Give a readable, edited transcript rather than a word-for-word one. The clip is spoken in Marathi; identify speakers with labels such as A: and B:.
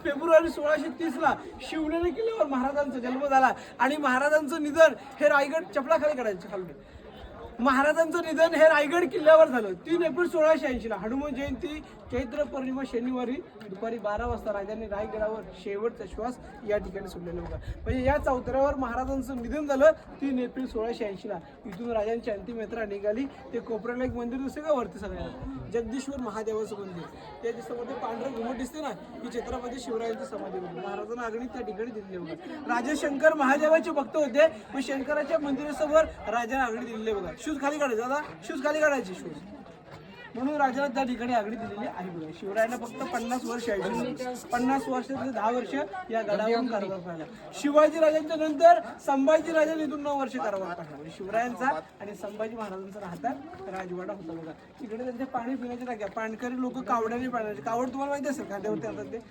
A: फेब्रुवारी 1630 ला शिवनेरी किल्ल्यावर महाराजांचा जन्म झाला आणि महाराजांचं निधन हे रायगड चपलाखाली काढायचं खालून. महाराजांचं निधन हे रायगड किल्ल्यावर झालं 3 एप्रिल 1680 ला. हनुमान जयंती चैत्र पौर्णिमा शनिवारी दुपारी 12 वाजता राजांनी रायगडावर शेवटचा श्वास या ठिकाणी सोडलेला होता. म्हणजे या चौतऱ्यावर महाराजांचं निधन झालं 3 एप्रिल 1680 ला. इथून राजांची अंतिम यात्रा निघाली. ते कोपऱ्याला एक मंदिर दिसते का वरती सगळ्यांना, जगदीश्वर महादेवाचं मंदिर. त्या समोर पांढरं घुमट दिसते ना, ही छत्रपती शिवरायांची समाधी होती. महाराजांना अग्नी त्या ठिकाणी दिलेले होते. राजे शंकर महादेवाचे भक्त होते. मग शंकराच्या मंदिरासमोर राजाने अग्नी दिलेले बघा. शूज खाली काढायचे दादा, शूज खाली काढायचे शूज. म्हणून राजाला त्या ठिकाणी आगडी दिलेली आहे बघा. शिवरायांना फक्त 50 वर्ष आहे. 50 वर्ष 10 वर्ष या गडावरून कारभार पाहिला. शिवाजी राजांच्या नंतर संभाजी राजांनी इथून 9 वर्ष कारभार पाहिला. शिवरायांचा आणि संभाजी महाराजांचा राहतात राजवाडा होता बघा. तिकडे त्यांचे पाणी पिण्याच्या टाक्या. पाणकरी लोक कावड्याने पाण्याचे. कावड तुम्हाला माहिती असेल खांद्यावरती आणतात ते.